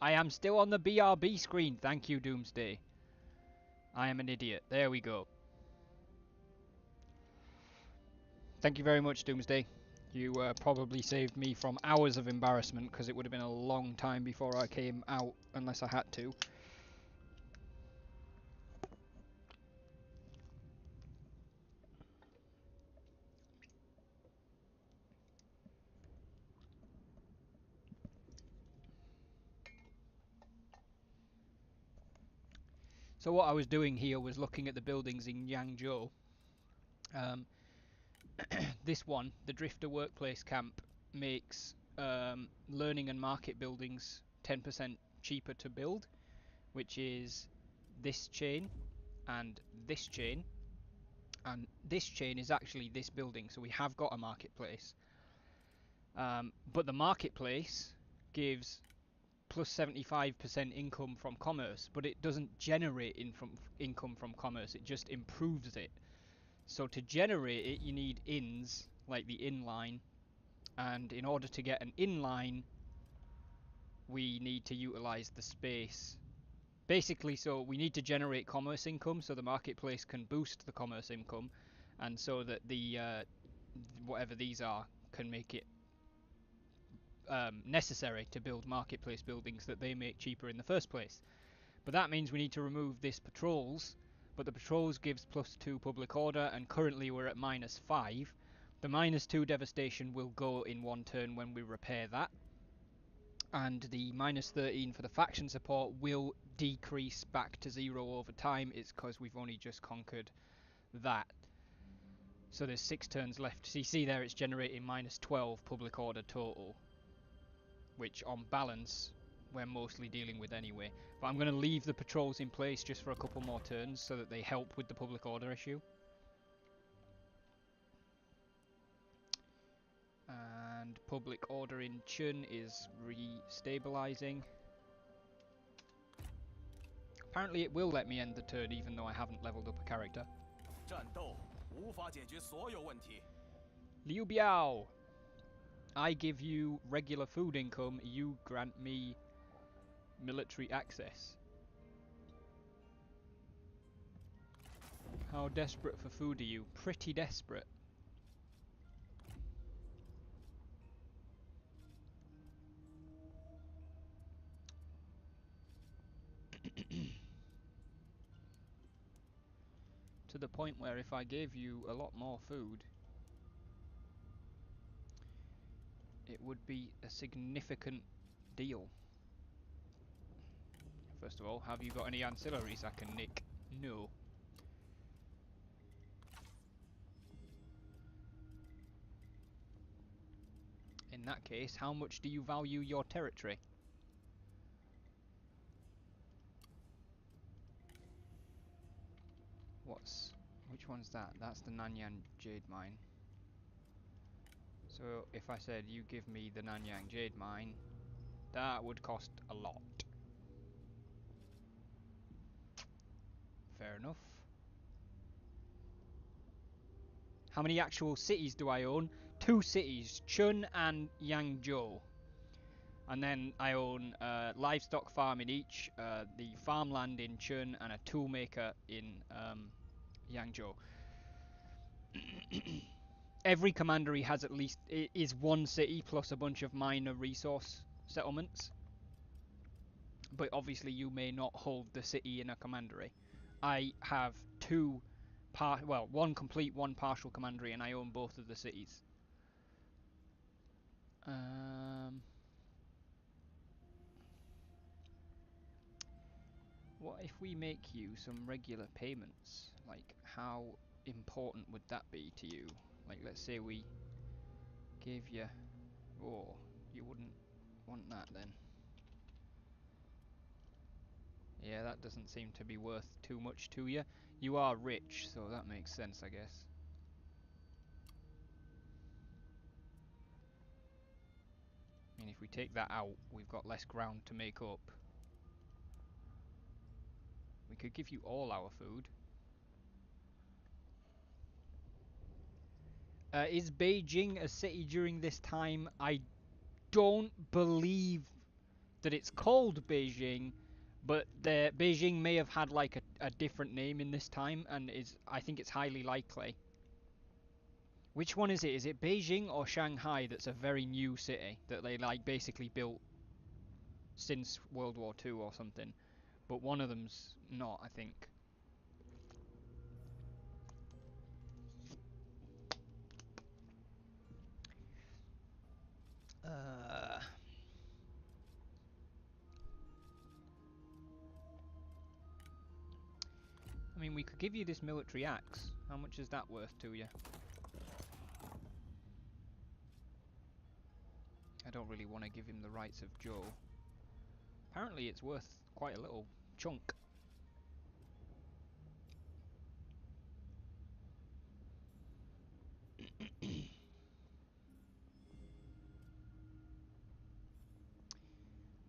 I am still on the BRB screen. Thank you, Doomsday. I am an idiot. There we go. Thank you very much, Doomsday. You probably saved me from hours of embarrassment, because it would have been a long time before I came out, unless I had to. So what I was doing here was looking at the buildings in Yangzhou. This one, the Drifter Workplace Camp, makes learning and market buildings 10% cheaper to build, which is this chain and this chain. And this chain is actually this building, so we have got a marketplace. But the marketplace gives plus 75% income from commerce, but it doesn't generate income from commerce, it just improves it. So to generate it, you need inns, like the inline, and in order to get an inline, we need to utilize the space. Basically, so we need to generate commerce income so the marketplace can boost the commerce income, and so that the whatever these are can make it necessary to build marketplace buildings that they make cheaper in the first place. But that means we need to remove this patrols, but the patrols gives +2 public order, and currently we're at -5. The -2 devastation will go in one turn when we repair that, and the -13 for the faction support will decrease back to 0 over time. It's because we've only just conquered that. So there's 6 turns left. So you see there it's generating -12 public order total, which on balance we're mostly dealing with anyway. But I'm going to leave the patrols in place just for a couple more turns so that they help with the public order issue. And public order in Chun is re-stabilizing. Apparently it will let me end the turn even though I haven't leveled up a character. Liu Yao, I give you regular food income, you grant me military access. How desperate for food are you? Pretty desperate. To the point where if I gave you a lot more food, it would be a significant deal. First of all, have you got any ancillaries I can nick? No. In that case, how much do you value your territory? Which one's that? That's the Nanyang Jade Mine. So if I said you give me the Nanyang Jade Mine, that would cost a lot. Fair enough. How many actual cities do I own? 2 cities, Chun and Yangzhou. And then I own a livestock farm in each, the farmland in Chun, and a toolmaker in Yangzhou. Every commandery has at least is 1 city plus a bunch of minor resource settlements. But obviously you may not hold the city in a commandery. I have 2 1 complete, 1 partial commandery, and I own both of the cities. What if we make you some regular payments? Like, how important would that be to you? Like, let's say we gave you... Oh, you wouldn't want that then. Yeah, that doesn't seem to be worth too much to you. You are rich, so that makes sense, I guess. I mean, if we take that out, we've got less ground to make up. We could give you all our food. Is Beijing a city during this time? I don't believe that it's called Beijing, but Beijing may have had like a different name in this time, and I think it's highly likely. Which one is it? Is it Beijing or Shanghai that's a very new city that they like basically built since World War II or something? But one of them's not, I think. I mean, we could give you this military axe. How much is that worth to you? I don't really want to give him the rights of Joe. Apparently it's worth quite a little chunk.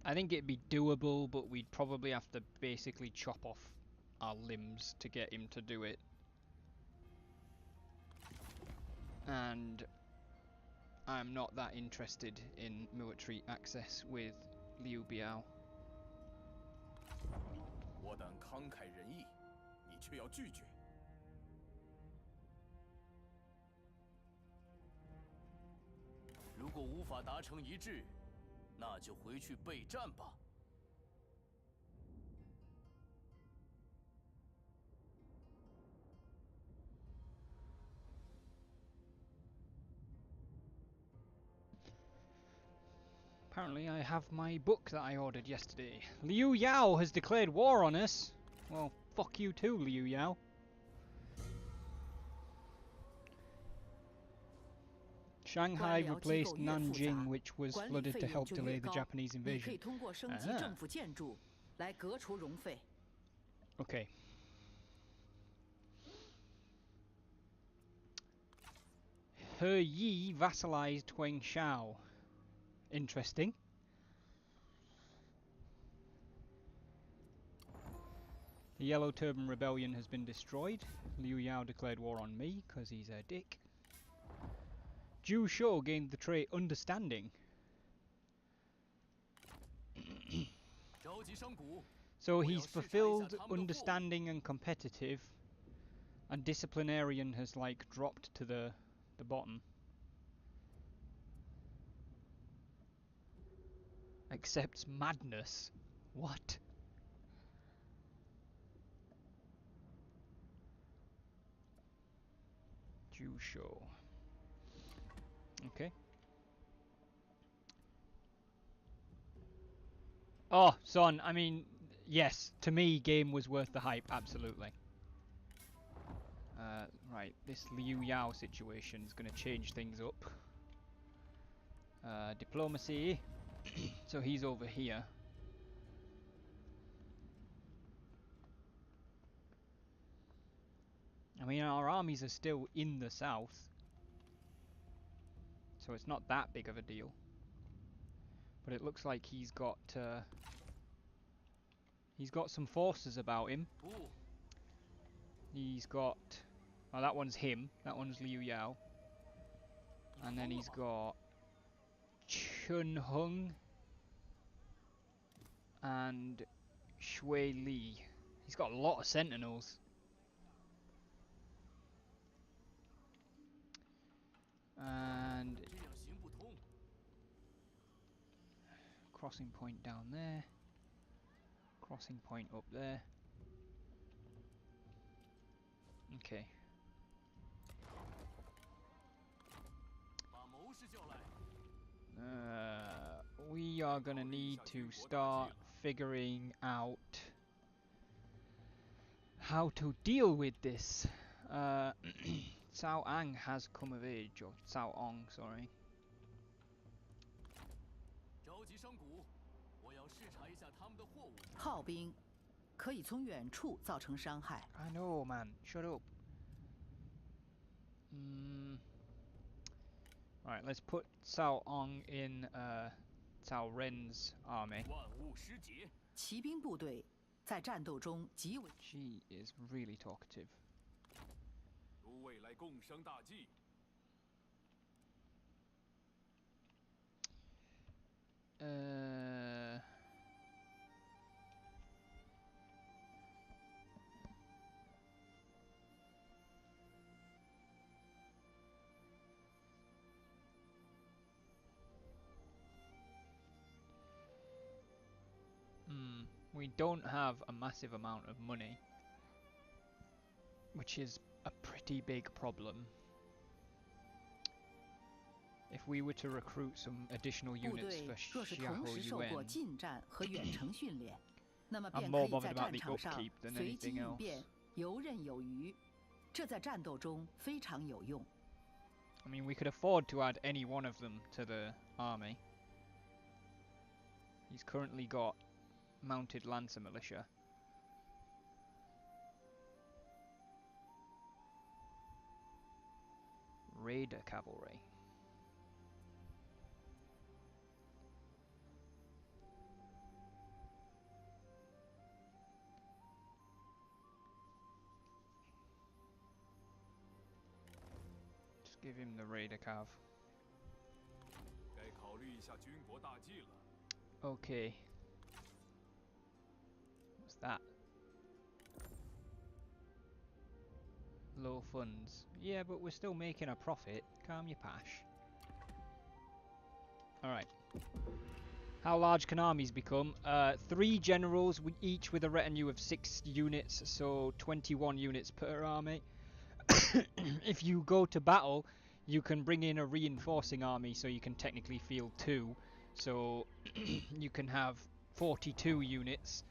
I think it'd be doable, but we'd probably have to basically chop off our limbs to get him to do it. And I'm not that interested in military access with Liu Yao. 我等慷慨仁义，你却要拒绝。如果无法达成一致，那就回去备战吧。Apparently I have my book that I ordered yesterday. Liu Yao has declared war on us. Well, fuck you too, Liu Yao. Shanghai replaced Nanjing, which was flooded to help delay the Japanese invasion. Okay. He Yi vassalized Huangshao. Interesting. The Yellow Turban Rebellion has been destroyed. Liu Yao declared war on me because he's a dick. Zhu Shou gained the trait Understanding. So he's fulfilled Understanding and Competitive, and Disciplinarian has like dropped to the bottom. Accepts Madness. What? Zhu Shou. Okay. Oh, son, I mean, yes, to me, game was worth the hype, absolutely. Right, this Liu Yao situation is going to change things up. Diplomacy. So he's over here. I mean, our armies are still in the south, so it's not that big of a deal. But it looks like he's got some forces about him. He's got, oh, that one's him. That one's Liu Yao. And then he's got Chun Hung and Shui Li. He's got a lot of sentinels. And crossing point down there. Crossing point up there. Okay. We are gonna need to start figuring out how to deal with this. Cao Ang has come of age, or Cao Ong, sorry. I know, man. Shut up. Right, let's put Cao Ong in Cao Ren's army. She is really talkative. We don't have a massive amount of money, which is a pretty big problem. If we were to recruit some additional units for Xiahou Yuan, I'm more bothered about the upkeep than anything else. I mean, we could afford to add any one of them to the army. He's currently got mounted lancer militia. Raider cavalry. Just give him the Raider cav. Okay. What's that? Low funds. Yeah, but we're still making a profit. Calm your pash. Alright. How large can armies become? 3 generals, each with a retinue of 6 units, so 21 units per army. If you go to battle, you can bring in a reinforcing army, so you can technically field 2. So you can have 42 units,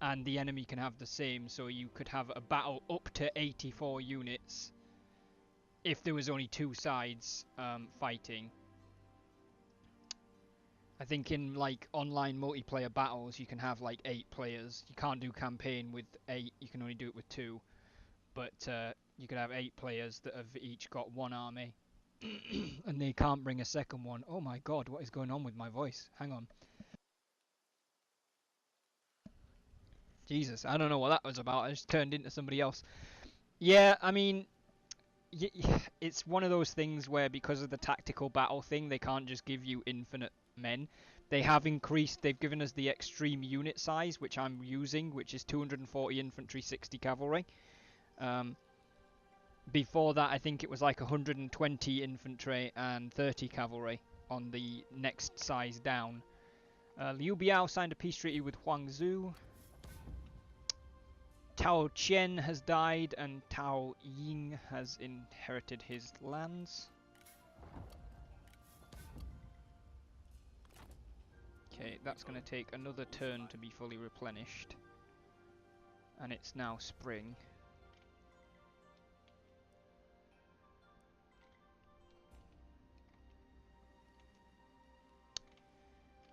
and the enemy can have the same, so you could have a battle up to 84 units if there was only 2 sides fighting. I think in like online multiplayer battles you can have like 8 players. You can't do campaign with 8, you can only do it with 2. But you could have 8 players that have each got 1 army. And they can't bring a second one. Oh my god, what is going on with my voice? Hang on. Jesus, I don't know what that was about. I just turned into somebody else. Yeah, I mean, it's one of those things where because of the tactical battle thing, they can't just give you infinite men. They have increased, they've given us the extreme unit size, which I'm using, which is 240 infantry, 60 cavalry. Before that, I think it was like 120 infantry and 30 cavalry on the next size down. Liu Yao signed a peace treaty with Huangzhou. Tao Qian has died and Tao Ying has inherited his lands. Okay, that's going to take another turn to be fully replenished. And it's now spring.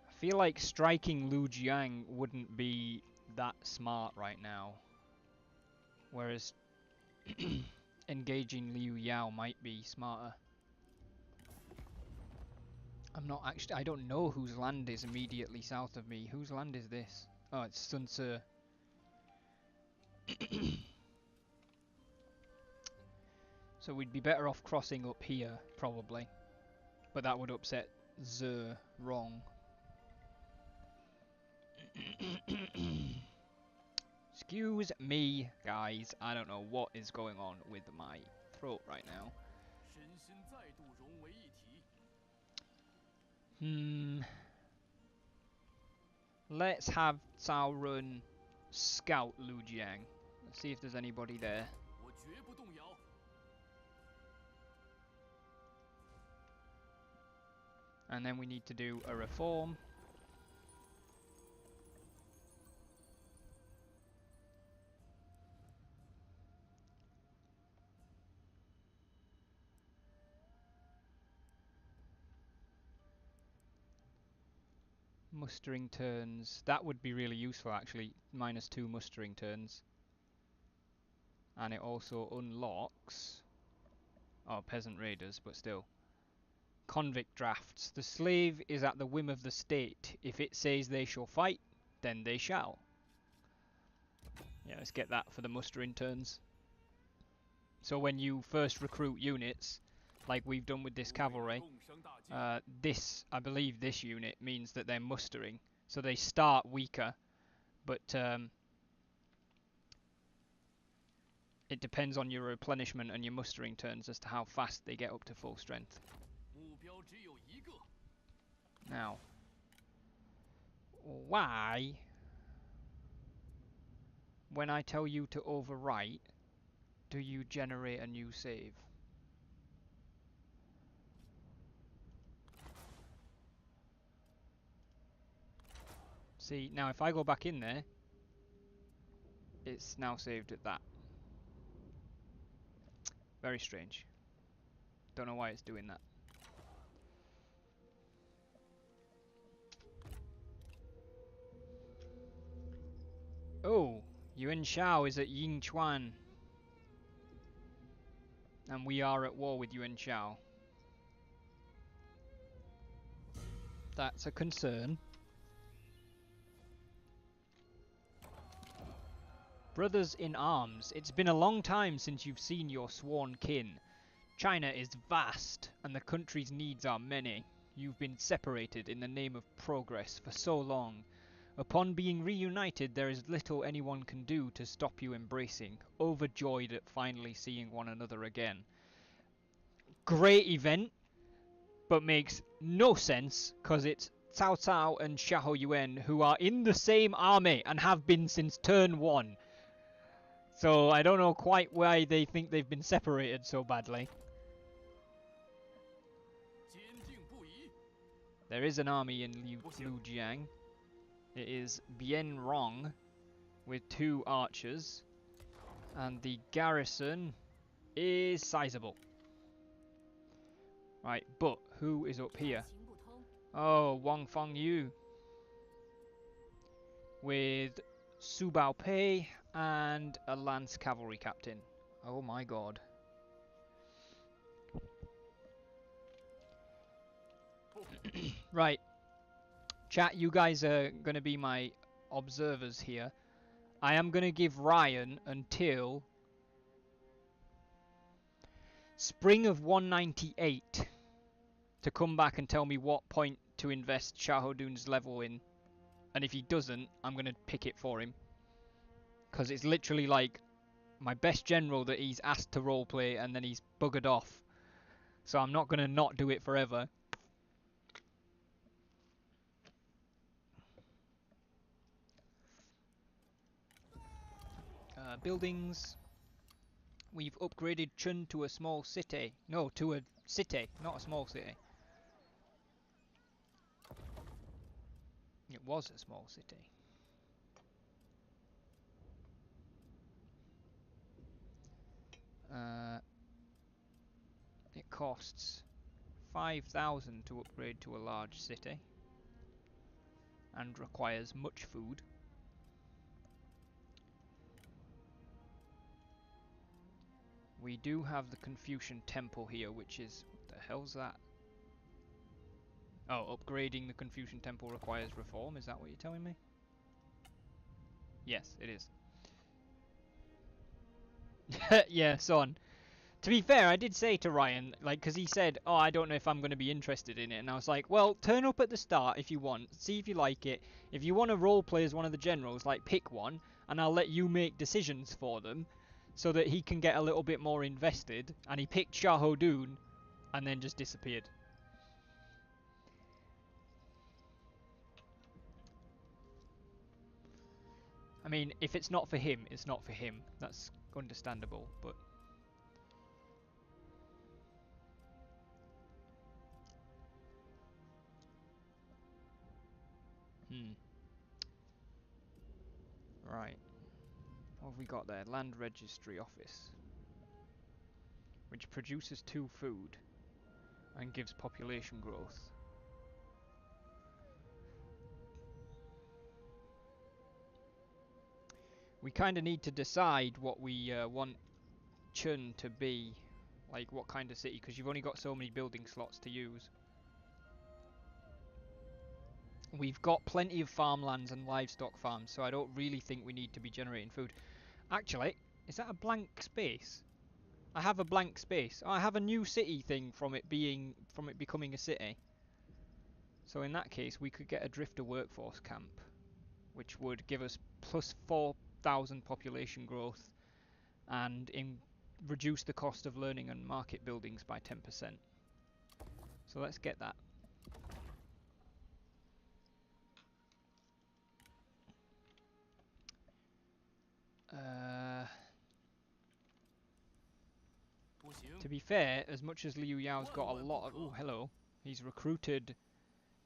I feel like striking Lu Jiang wouldn't be that smart right now. Whereas engaging Liu Yao might be smarter. I'm not actually, I don't know whose land is immediately south of me. Whose land is this? Oh, it's Sun Tzu. So we'd be better off crossing up here, probably. But that would upset Zhe wrong. Excuse me, guys. I don't know what is going on with my throat right now. Let's have Cao Run scout Lu Jiang. Let's see if there's anybody there. And then we need to do a reform. Mustering turns. That would be really useful actually. -2 mustering turns. And it also unlocks... Oh, peasant raiders, but still. Convict drafts. The slave is at the whim of the state. If it says they shall fight, then they shall. Yeah, let's get that for the mustering turns. So when you first recruit units, like we've done with this cavalry, this, I believe this unit means that they're mustering. So they start weaker, but it depends on your replenishment and your mustering turns as to how fast they get up to full strength. Now, why when I tell you to overwrite, do you generate a new save? See, now if I go back in there, it's now saved at that. Very strange. Don't know why it's doing that. Oh, Yuan Shao is at Yingchuan. And we are at war with Yuan Shao. That's a concern. Brothers in arms, it's been a long time since you've seen your sworn kin. China is vast, and the country's needs are many. You've been separated in the name of progress for so long. Upon being reunited, there is little anyone can do to stop you embracing, overjoyed at finally seeing one another again. Great event, but makes no sense, because it's Cao Cao and Xiahou Yuan who are in the same army and have been since turn 1. So I don't know quite why they think they've been separated so badly. There is an army in Liujiang. It is Bien Rong with 2 archers, and the garrison is sizable. Right, but who is up here? Oh, Wang Fengyu with Su Bao Pei and a lance cavalry captain. Oh my god. Right. Chat, you guys are going to be my observers here. I am going to give Ryan until spring of 198 to come back and tell me what point to invest Shahodun's level in. And if he doesn't, I'm going to pick it for him. Because it's literally like my best general that he's asked to roleplay and then he's buggered off. So I'm not going to not do it forever. Buildings. We've upgraded Chun to a small city. No, to a city, not a small city. It was a small city. It costs 5,000 to upgrade to a large city and requires much food. We do have the Confucian Temple here, which is... what the hell's that? Oh, upgrading the Confucian Temple requires reform, is that what you're telling me? Yes, it is. Yeah, son. To be fair, I did say to Ryan, like, because he said, oh, I don't know if I'm going to be interested in it. And I was like, well, turn up at the start if you want. See if you like it. If you want to roleplay as one of the generals, like, pick one. And I'll let you make decisions for them. So that he can get a little bit more invested. And he picked Shahodun. And then just disappeared. I mean, if it's not for him, it's not for him. That's understandable, but... Right. What have we got there? Land Registry Office. Which produces 2 food. And gives population growth. We kind of need to decide what we want Chun to be. Like, what kind of city, because you've only got so many building slots to use. We've got plenty of farmlands and livestock farms, so I don't really think we need to be generating food. Actually, is that a blank space? I have a blank space. Oh, I have a new city thing from it becoming a city. So in that case, we could get a drifter workforce camp, which would give us plus 4,000 population growth and reduce the cost of learning and market buildings by 10%. So let's get that. To be fair, as much as Liu Yao's got a lot of... Oh, hello. He's recruited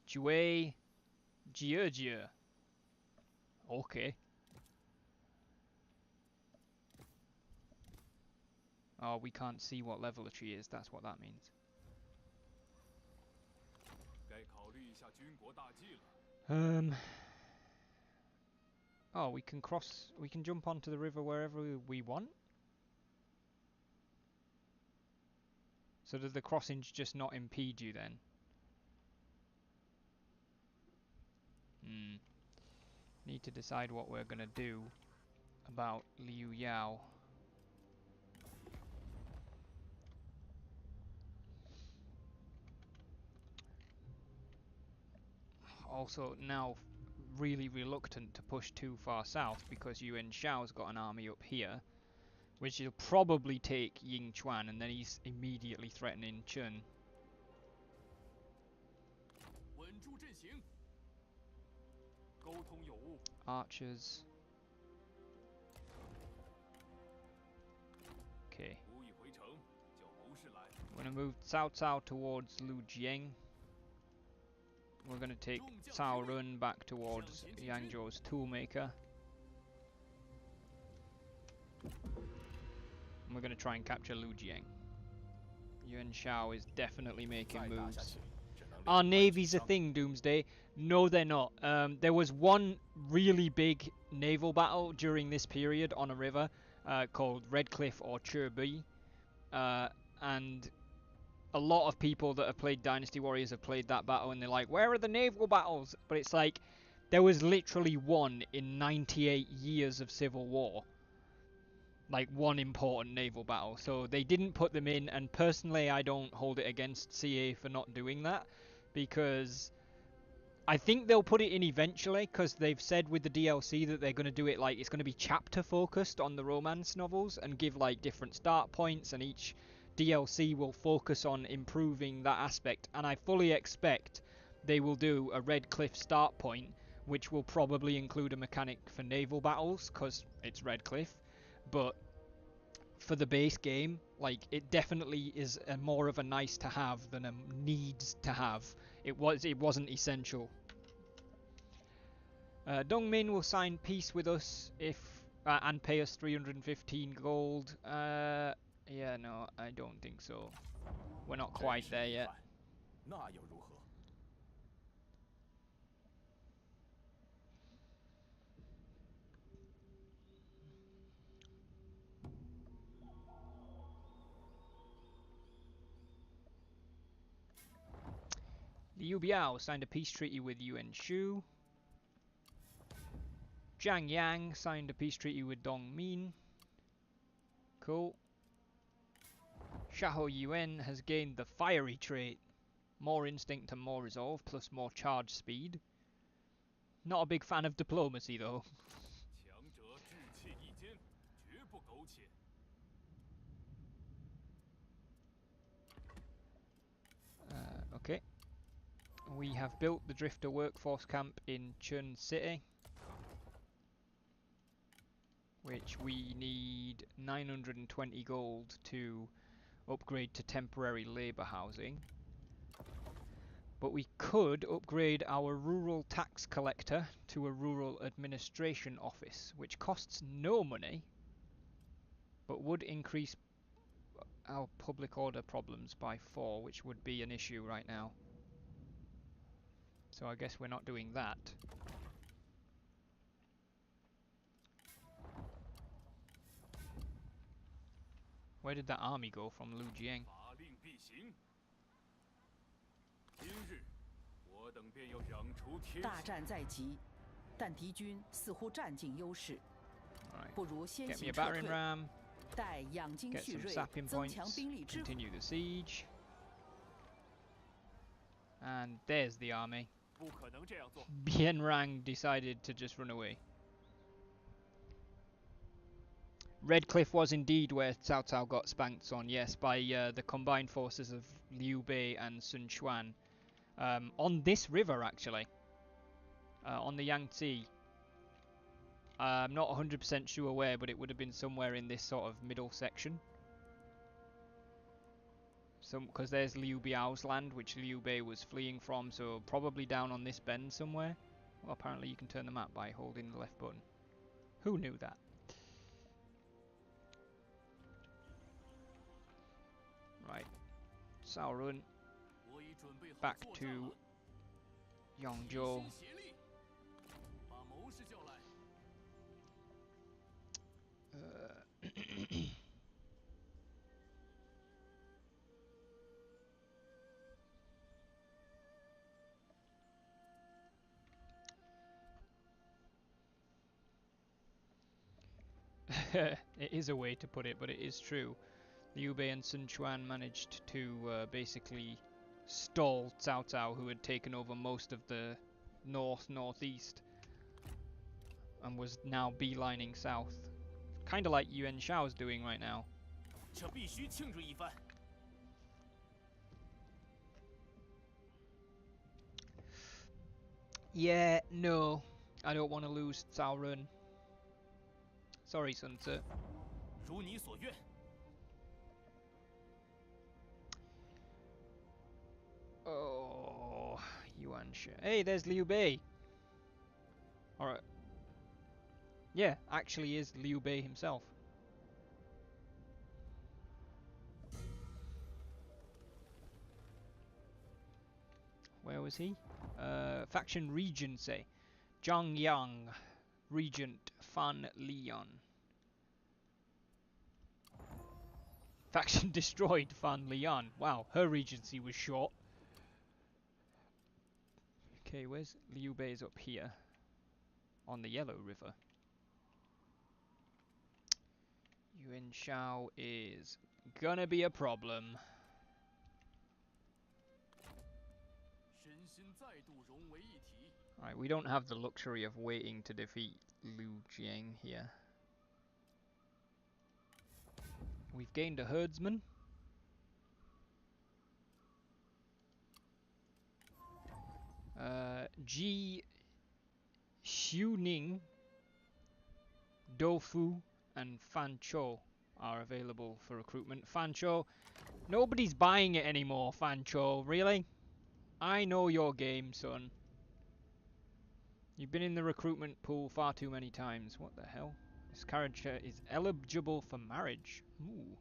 Jue Jiejie. Okay. Oh, we can't see what level she is. That's what that means. Oh, we can cross... We can jump onto the river wherever we want? So does the crossings just not impede you then? Need to decide what we're gonna do about Liu Yao. Also now really reluctant to push too far south because Yuan Shao's got an army up here, which will probably take Yingchuan, and then he's immediately threatening Chun. Archers. Okay. We're gonna move Cao Cao towards Lu Jiang. We're gonna take Cao Run back towards Yangzhou's Toolmaker. And we're gonna try and capture Lu Jiang. Yuan Shao is definitely making moves. Our navy's a thing, Doomsday. No, they're not. There was one really big naval battle during this period on a river called Redcliffe or Chirby. And a lot of people that have played Dynasty Warriors have played that battle and they're like, where are the naval battles? But it's like, there was literally one in 98 years of civil war. Like one important naval battle. So they didn't put them in, and personally I don't hold it against CA for not doing that, because I think they'll put it in eventually, because they've said with the DLC that they're going to do it like it's going to be chapter focused on the romance novels and give like different start points, and each DLC will focus on improving that aspect, and I fully expect they will do a Redcliffe start point, which will probably include a mechanic for naval battles because it's Redcliffe. But for the base game, like, it definitely is more of a nice to have than a needs to have. It wasn't essential. Dongmin will sign peace with us if and pay us 315 gold. Yeah, no, I don't think so. We're not quite there yet. Liu Yao signed a peace treaty with Yuan Shu. Zhang Yang signed a peace treaty with Dongmin. Cool. Xiahou Yuan has gained the fiery trait. More instinct and more resolve, plus more charge speed. Not a big fan of diplomacy though. Okay. We have built the Drifter workforce camp in Chun City, which we need 920 gold to upgrade to temporary labour housing. But we could upgrade our rural tax collector to a rural administration office, which costs no money, but would increase our public order problems by 4, which would be an issue right now. So I guess we're not doing that. Where did that army go from Lu Jiang? 大战在即，但敌军似乎占尽优势，不如先行撤退，待养精蓄锐，增强兵力之后。Continue the siege. And there's the army. Bianrang decided to just run away. Redcliffe was indeed where Cao Cao got spanked on, yes, by the combined forces of Liu Bei and Sun Quan. On this river, actually. On the Yangtze. I'm not 100% sure where, but it would have been somewhere in this sort of middle section. because there's Liu Biao's land, which Liu Bei was fleeing from, so probably down on this bend somewhere. Well, apparently you can turn the map by holding the left button. Who knew that? Right. Sauron. Back to Yongzhou. It is a way to put it, but it is true. Liu Bei and Sun Quan managed to basically stall Cao Cao, who had taken over most of the northeast and was now beelining south. Kind of like Yuan Shao's doing right now. Yeah, no. I don't want to lose Cao Ren. Sorry, Sun Tzu. Oh, Yuan Shao. Hey, there's Liu Bei. Alright. Yeah, actually is Liu Bei himself. Where was he? Faction Regency. Zhang Yang. Regent Fan Lian. Faction destroyed Fan Lian. Wow, her regency was short. Okay, where's Liu Bei's up here? On the Yellow River. Yuan Shao is gonna be a problem. Right, we don't have the luxury of waiting to defeat Liu Jiang here. We've gained a herdsman. Ji Xiuning, Doufu, and Fan Chou are available for recruitment. Fan Chou, nobody's buying it anymore, Fan Chou, really? I know your game, son. You've been in the recruitment pool far too many times. What the hell? This character is eligible for marriage. Ooh.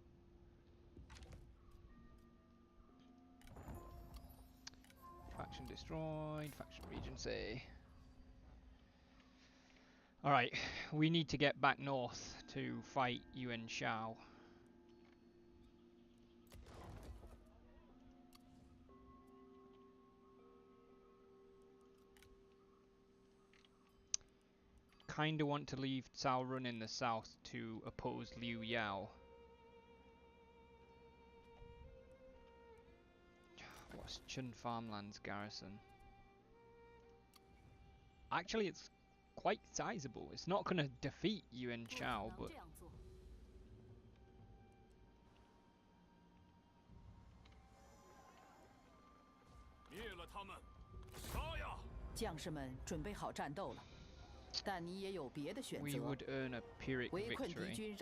Faction destroyed. Faction Regency. Alright, we need to get back north to fight Yuan Shao. Kinda want to leave Cao Run in the south to oppose Liu Yao. What's Chun Farmland's garrison? Actually, it's quite sizable. It's not going to defeat Yuan Shao, but... We would earn a Pyrrhic victory.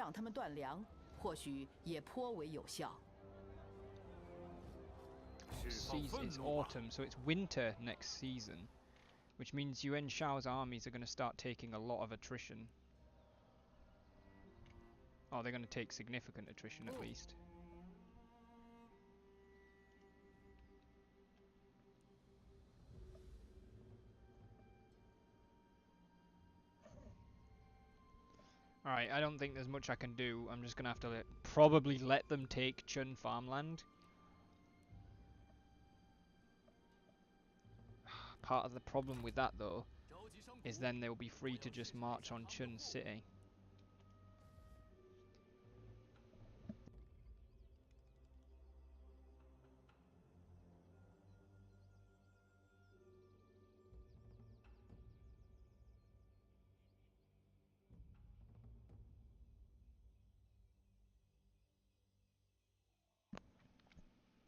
It's autumn, so it's winter next season. Which means Yuan Shao's armies are going to start taking a lot of attrition. Oh, they're going to take significant attrition at least. Alright, I don't think there's much I can do. I'm just going to have to probably let them take Chun farmland. Part of the problem with that, though, is then they'll be free to just march on Chun City.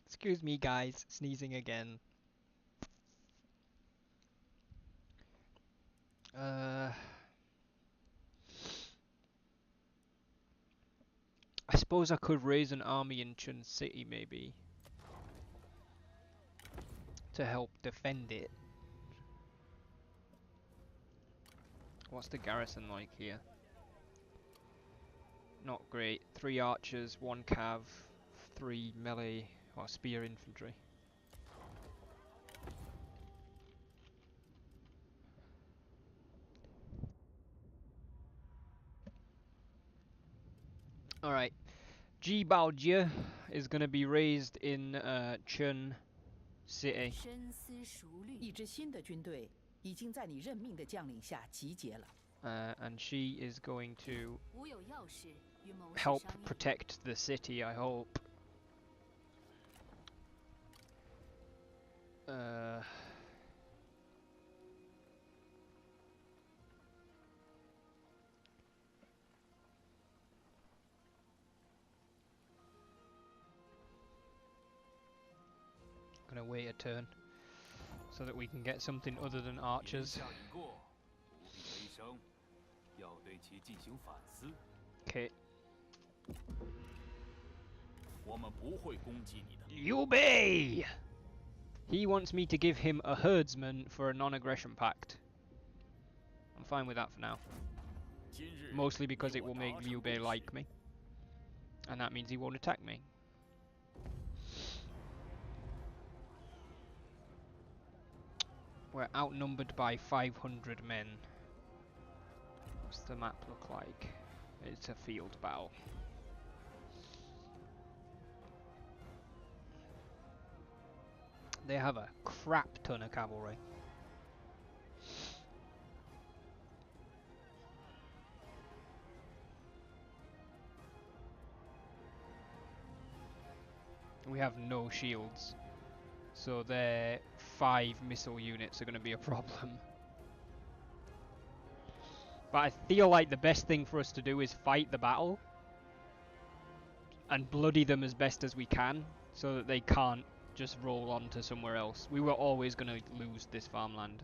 Excuse me, guys, sneezing again. I suppose I could raise an army in Chun City, maybe. to help defend it. What's the garrison like here? Not great. 3 archers, 1 cav, 3 melee or spear infantry. Alright. Ji Baojie is going to be raised in Chun City. 一支新的军队已经在你任命的将领下集结了。 And she is going to help protect the city, I hope. Gonna wait a turn so that we can get something other than archers. Okay. Liu Bei! He wants me to give him a herdsman for a non-aggression pact. I'm fine with that for now. Mostly because it will make Liu Bei like me. And that means he won't attack me. We're outnumbered by 500 men. What's the map look like? It's a field battle. They have a crap ton of cavalry. We have no shields, so their 5 missile units are going to be a problem. But I feel like the best thing for us to do is fight the battle and bloody them as best as we can so that they can't just roll on to somewhere else. We were always going to lose this farmland.